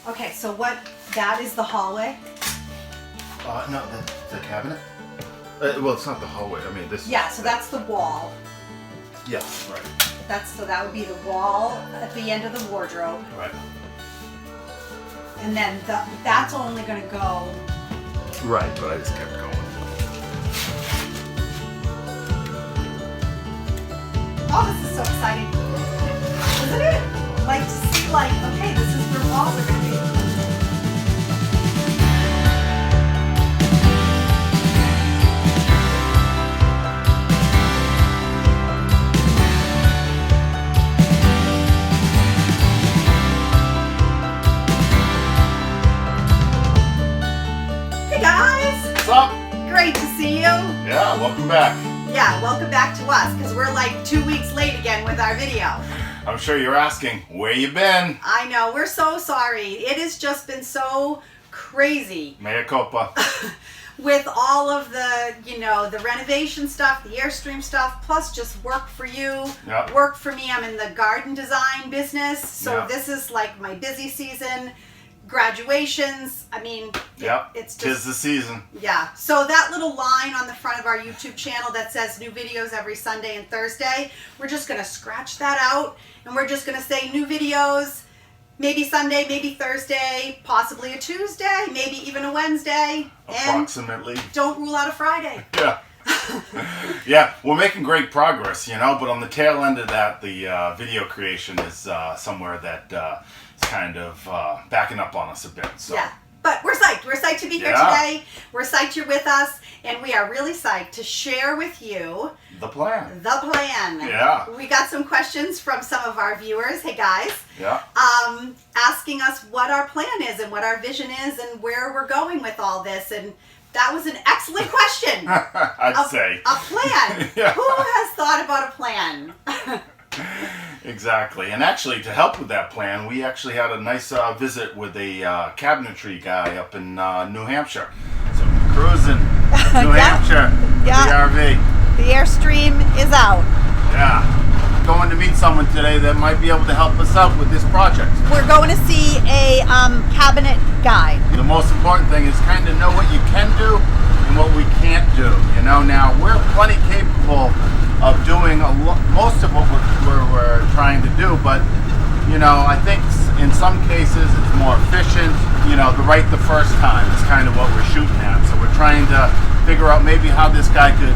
Okay, so that is the hallway? No, the cabinet. Well, it's not the hallway. I mean, this. Yeah, so that's the wall. Yeah, right. So that would be the wall at the end of the wardrobe. Right. And then that's only going to go. Right, but I just kept going. Oh, this is so exciting. Isn't it? Like to see okay, this is where walls are going to be. Hey guys! What's up? Great to see you. Yeah, welcome back. Yeah, welcome back to us, because we're like 2 weeks late again with our video. I'm sure you're asking, where you been? I know, we're so sorry. It has just been so crazy. Mea culpa. With all of the, the renovation stuff, the Airstream stuff, plus just work for you, Yep. work for me. I'm in the garden design business, so Yep. this is like my busy season. Graduations, I mean, Yep, it's just... tis the season. Yeah, so that little line on the front of our YouTube channel that says new videos every Sunday and Thursday, we're just going to scratch that out, and we're just going to say new videos, maybe Sunday, maybe Thursday, possibly a Tuesday, maybe even a Wednesday. Approximately. And don't rule out a Friday. Yeah. Yeah, we're making great progress, but on the tail end of that, the video creation is somewhere that is kind of backing up on us a bit. So. Yeah, but we're psyched. We're psyched to be here today. We're psyched you're with us, and we are really psyched to share with you the plan. The plan. Yeah. We got some questions from some of our viewers. Hey guys. Yeah. Asking us what our plan is and what our vision is and where we're going with all this, and that was an excellent question. I'd say. A plan. Yeah. Who has thought about a plan? Exactly. And actually, to help with that plan, we actually had a nice visit with a cabinetry guy up in New Hampshire. So cruising New Hampshire with the RV. The Airstream is out. Yeah. Going to meet someone today that might be able to help us out with this project. We're going to see a cabinet guy. The most important thing is kind of know what you can do and what we can't do. Now we're plenty capable of doing most of what we're trying to do, but I think in some cases it's more efficient. The first time is kind of what we're shooting at. So we're trying to figure out maybe how this guy could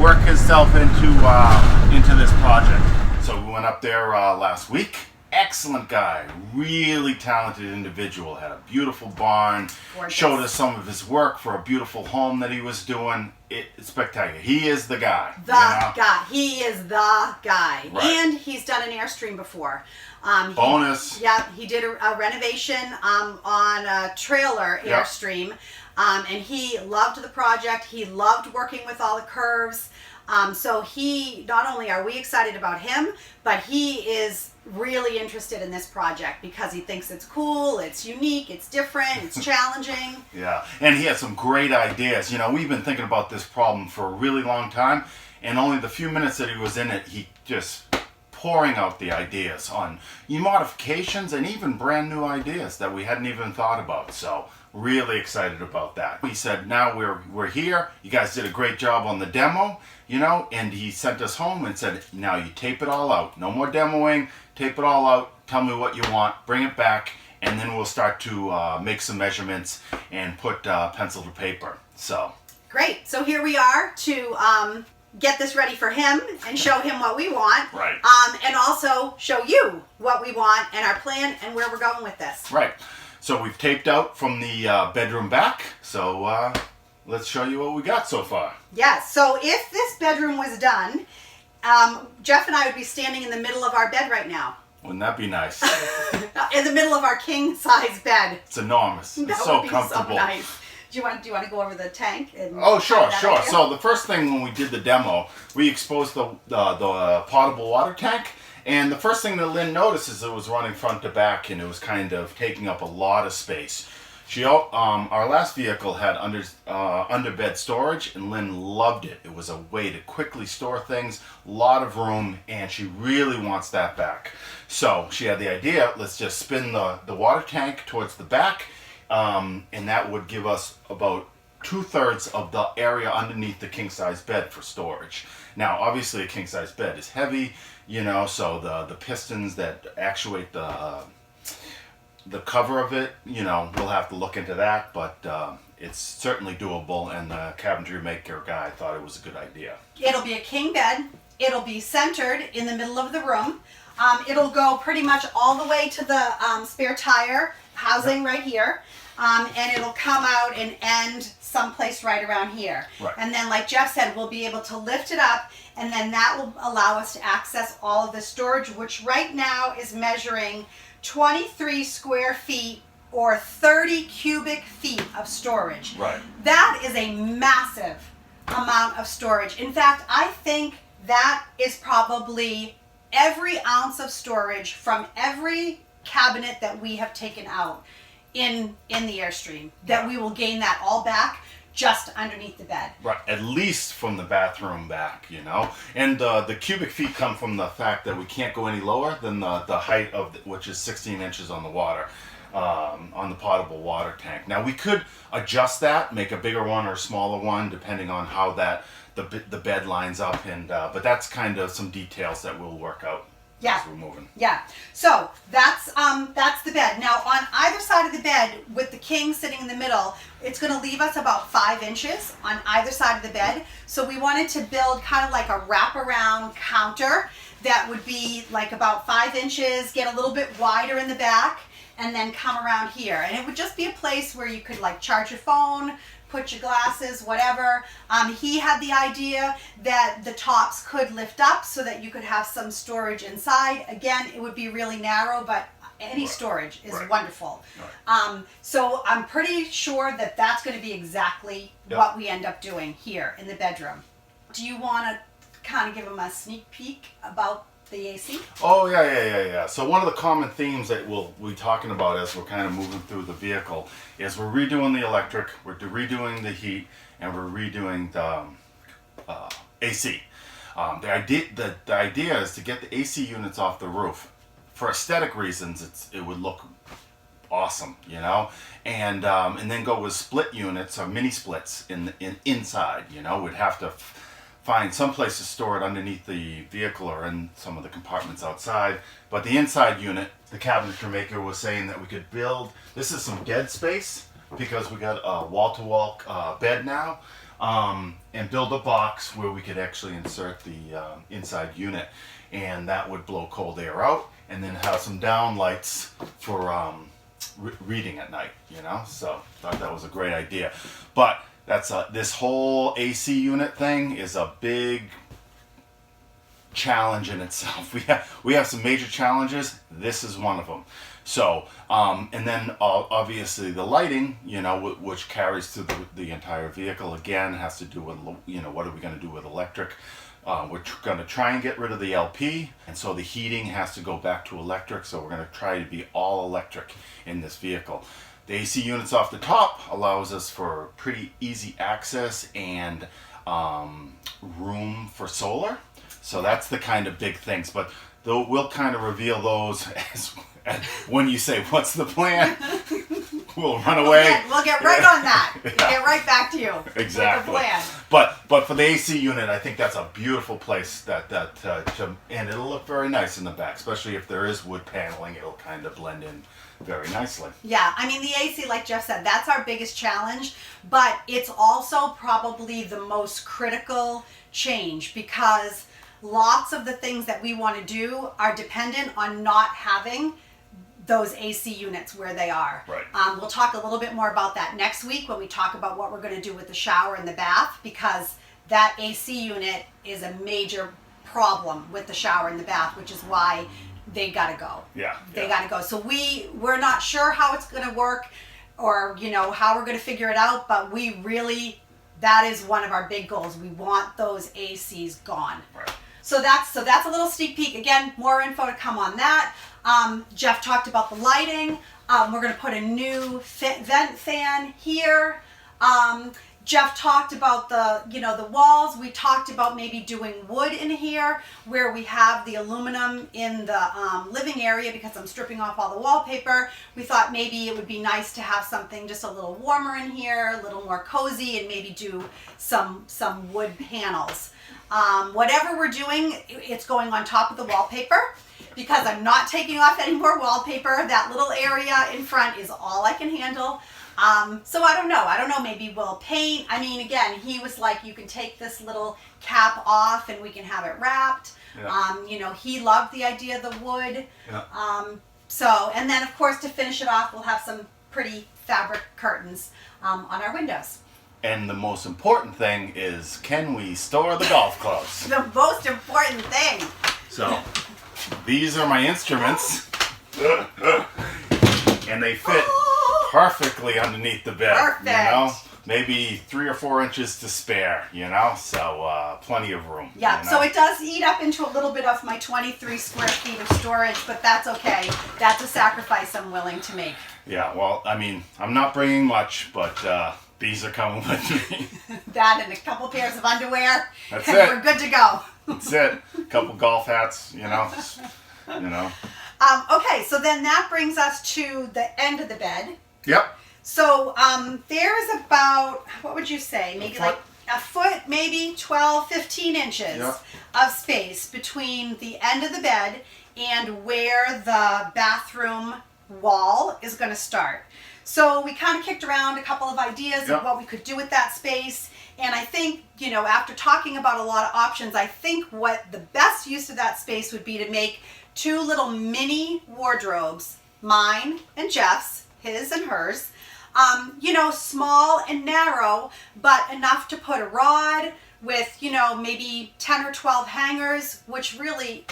work himself into this project. So we went up there last week. Excellent guy, really talented individual, had a beautiful barn. Gorgeous. Showed us some of his work for a beautiful home that he was doing. It's spectacular. He is the guy. Guy. He is the guy. Right. And he's done an Airstream before. Bonus. He did a renovation on a trailer Airstream. And he loved the project. He loved working with all the curves. So not only are we excited about him, but he is really interested in this project because he thinks it's cool, it's unique, it's different, it's challenging. Yeah, and he has some great ideas. We've been thinking about this problem for a really long time, and only the few minutes that he was in it, he just pouring out the ideas on modifications and even brand new ideas that we hadn't even thought about. So really excited about that. He said, now we're here. You guys did a great job on the demo, and he sent us home and said, now you tape it all out. No more demoing. Tape it all out. Tell me what you want. Bring it back, and then we'll start to make some measurements and put pencil to paper. So great. So here we are to get this ready for him and show him what we want. Right. And also show you what we want and our plan and where we're going with this. Right. So we've taped out from the bedroom back. So let's show you what we got so far. Yeah. So if this bedroom was done, Jeff and I would be standing in the middle of our bed right now. Wouldn't that be nice? In the middle of our king size bed. It's enormous. It's so comfortable. So nice. Do you want to go over the tank? Oh, sure. So the first thing when we did the demo, we exposed the potable water tank. And the first thing that Lynn noticed is it was running front to back and it was kind of taking up a lot of space. Our last vehicle had underbed storage, and Lynn loved it. It was a way to quickly store things, a lot of room, and she really wants that back. So she had the idea, let's just spin the water tank towards the back, and that would give us about 2/3 of the area underneath the king-size bed for storage. Now, obviously, a king-size bed is heavy, so the pistons that actuate the cover of it, we'll have to look into that, but it's certainly doable, and the cabinetry maker guy thought it was a good idea. It'll be a king bed. It'll be centered in the middle of the room. It'll go pretty much all the way to the spare tire housing right here. And it'll come out and end someplace right around here. Right. And then, like Jeff said, we'll be able to lift it up, and then that will allow us to access all of the storage, which right now is measuring 23 square feet or 30 cubic feet of storage. Right. That is a massive amount of storage. In fact, I think that is probably every ounce of storage from every cabinet that we have taken out in the Airstream, that we will gain that all back just underneath the bed. Right, at least from the bathroom back, And the cubic feet come from the fact that we can't go any lower than the height of, which is 16 inches on the water, on the potable water tank. Now we could adjust that, make a bigger one or a smaller one, depending on how the bed lines up, and but that's kind of some details that we'll work out. Yeah. As we're moving. Yeah. So that's the bed. Now on either side of the bed, with the king sitting in the middle, it's going to leave us about 5 inches on either side of the bed. So we wanted to build kind of like a wraparound counter that would be like about 5 inches, get a little bit wider in the back, and then come around here. And it would just be a place where you could like charge your phone, put your glasses, whatever. He had the idea that the tops could lift up so that you could have some storage inside. Again, it would be really narrow, but any storage is wonderful. Right. So I'm pretty sure that that's going to be exactly what we end up doing here in the bedroom. Do you want to kind of give them a sneak peek about the AC? Oh, yeah. So one of the common themes that we'll be talking about as we're kind of moving through the vehicle is we're redoing the electric, we're redoing the heat, and we're redoing the AC. The idea is to get the AC units off the roof. For aesthetic reasons, it would look awesome, and then go with split units or mini splits inside. We'd have to find some place to store it underneath the vehicle or in some of the compartments outside. But the inside unit, the cabinetry maker was saying that we could build, this is some dead space because we got a wall-to-wall bed now, and build a box where we could actually insert the inside unit, and that would blow cold air out, and then have some down lights for reading at night, So thought that was a great idea. But that's this whole AC unit thing is a big challenge in itself. We have some major challenges. This is one of them. So, and then obviously the lighting, which carries through the entire vehicle, again has to do with what are we going to do with electric. We're going to try and get rid of the LP, and so the heating has to go back to electric. So we're going to try to be all electric in this vehicle. The AC units off the top allows us for pretty easy access and room for solar. So that's the kind of big things. But though we'll kind of reveal those as when you say, "What's the plan?" We'll run away. We'll get right on that. We'll get right back to you. Exactly. With the plan. But for the AC unit, I think that's a beautiful place and it'll look very nice in the back, especially if there is wood paneling. It'll kind of blend in very nicely. Yeah, I mean the AC, like Jeff said, that's our biggest challenge, but it's also probably the most critical change because lots of the things that we want to do are dependent on not having those AC units where they are. Right. We'll talk a little bit more about that next week when we talk about what we're going to do with the shower and the bath, because that AC unit is a major problem with the shower and the bath, which is why they got to go. Yeah. They got to go. So we're not sure how it's going to work or, how we're going to figure it out, but we really, that is one of our big goals. We want those ACs gone. Right. So that's a little sneak peek. Again, more info to come on that. Jeff talked about the lighting. We're going to put a new vent fan here. Jeff talked about the walls. We talked about maybe doing wood in here where we have the aluminum in the living area because I'm stripping off all the wallpaper. We thought maybe it would be nice to have something just a little warmer in here, a little more cozy, and maybe do some wood panels. Whatever we're doing, it's going on top of the wallpaper because I'm not taking off any more wallpaper. That little area in front is all I can handle. So I don't know, maybe we'll paint. I mean, again, he was like, you can take this little cap off and we can have it wrapped. Yeah. He loved the idea of the wood. Yeah. And then of course to finish it off, we'll have some pretty fabric curtains on our windows. And the most important thing is, can we store the golf clubs? The most important thing. So, these are my instruments. And they fit perfectly underneath the bed. Perfect. Maybe 3 or 4 inches to spare, so plenty of room. Yeah, so it does eat up into a little bit of my 23 square feet of storage, but that's okay. That's a sacrifice I'm willing to make. Yeah, well, I mean, I'm not bringing much, but these are coming with me. That and a couple pairs of underwear. That's and it. We're good to go. That's it. A couple golf hats, Okay, so then that brings us to the end of the bed. Yep. So there's about, what would you say, maybe like a foot, maybe 12, 15 inches of space between the end of the bed and where the bathroom wall is going to start. So we kind of kicked around a couple of ideas of what we could do with that space. And I think, after talking about a lot of options, I think what the best use of that space would be to make 2 little mini wardrobes, mine and Jeff's, his and hers, small and narrow, but enough to put a rod with, maybe 10 or 12 hangers, which really,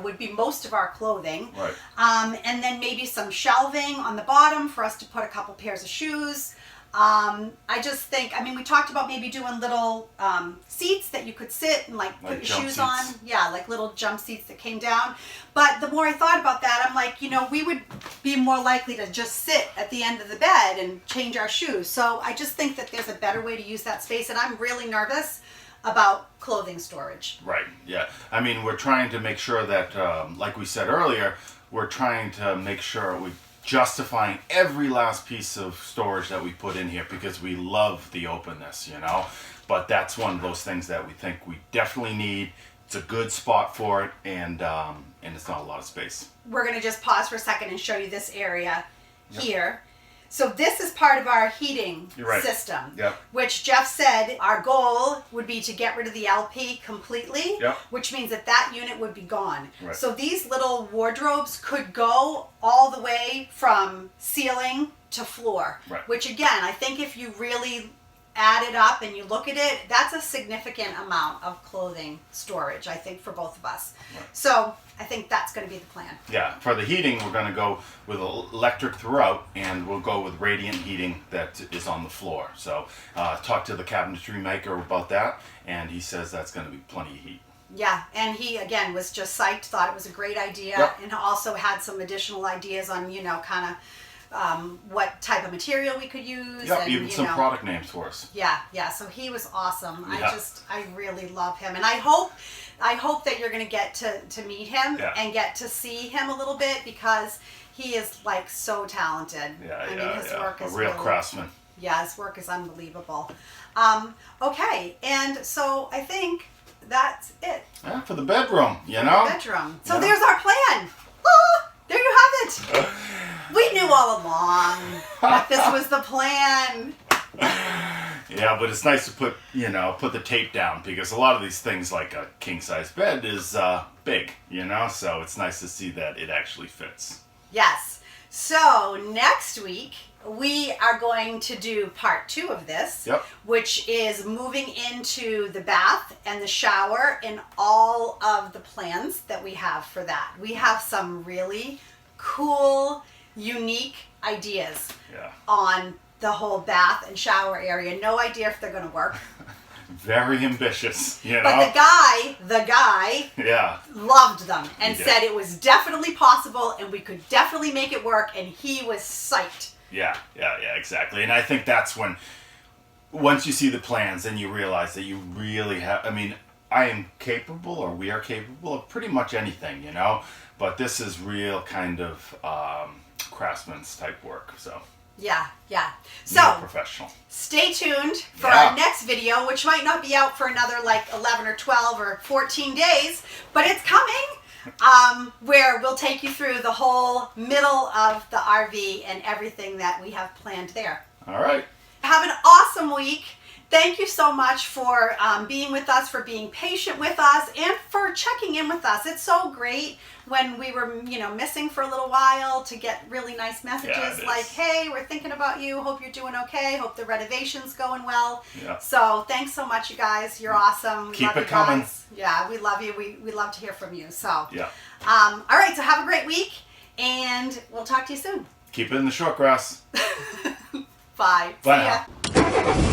would be most of our clothing. Right. And then maybe some shelving on the bottom for us to put a couple pairs of shoes. I just think, we talked about maybe doing little seats that you could sit and put your shoes seats. on. Yeah, like little jump seats that came down. But the more I thought about that, I'm like, we would be more likely to just sit at the end of the bed and change our shoes. So I just think that there's a better way to use that space. And I'm really nervous about clothing storage. Right, yeah. We're trying to make sure that, like we said earlier, we're trying to make sure we justifying every last piece of storage that we put in here because we love the openness, but that's one of those things that we think we definitely need. It's a good spot for it, and it's not a lot of space. We're going to just pause for a second and show you this area here. So this is part of our heating system, which Jeff said our goal would be to get rid of the LP completely, which means that unit would be gone. Right. So these little wardrobes could go all the way from ceiling to floor, which again, I think if you really add it up and you look at it, that's a significant amount of clothing storage, I think, for both of us. Right. So I think that's going to be the plan. Yeah, for the heating, we're going to go with electric throughout, and we'll go with radiant heating that is on the floor. So talk to the cabinetry maker about that, and he says that's going to be plenty of heat. Yeah, and he, again, was just psyched, thought it was a great idea, and also had some additional ideas on, kind of what type of material we could use. Yeah, and, even some product names for us. Yeah, so he was awesome. Yeah. I really love him. And I hope that you're going to get to meet him and get to see him a little bit because he is so talented. His work is a real craftsman. Yeah, his work is unbelievable. Okay, and so I think that's it. Yeah, for the bedroom, The bedroom. So there's our plan. There you have it. We knew all along that this was the plan. Yeah, but it's nice to put the tape down because a lot of these things, like a king-size bed, is big, so it's nice to see that it actually fits. Yes. So next week, we are going to do part 2 of this, which is moving into the bath and the shower and all of the plans that we have for that. We have some really cool, unique ideas on the whole bath and shower area. No idea if they're going to work. very ambitious, you know. But the guy Yeah. loved them and He did. said it was definitely possible and we could definitely make it work, and he was psyched. Yeah, exactly. And I think that's when, once you see the plans, then you realize that you really have, I mean, I am capable, or we are capable of pretty much anything, you know, but this is real kind of craftsman's type work, so. Yeah. Real So professional. stay tuned for Yeah. our next video, which might not be out for another like 11 or 12 or 14 days, but it's coming, where we'll take you through the whole middle of the RV and everything that we have planned there. All right. Have an awesome week. Thank you so much for being with us, for being patient with us, and for checking in with us. It's so great when we were, missing for a little while to get really nice messages Yeah, like, hey, we're thinking about you. Hope you're doing okay. Hope the renovation's going well. Yeah. So thanks so much, you guys. You're awesome. We Keep love it you coming. guys. Yeah, we love you. We love to hear from you. So, Yeah. all right. So have a great week, and we'll talk to you soon. Keep it in the short grass. Bye. Bye See ya.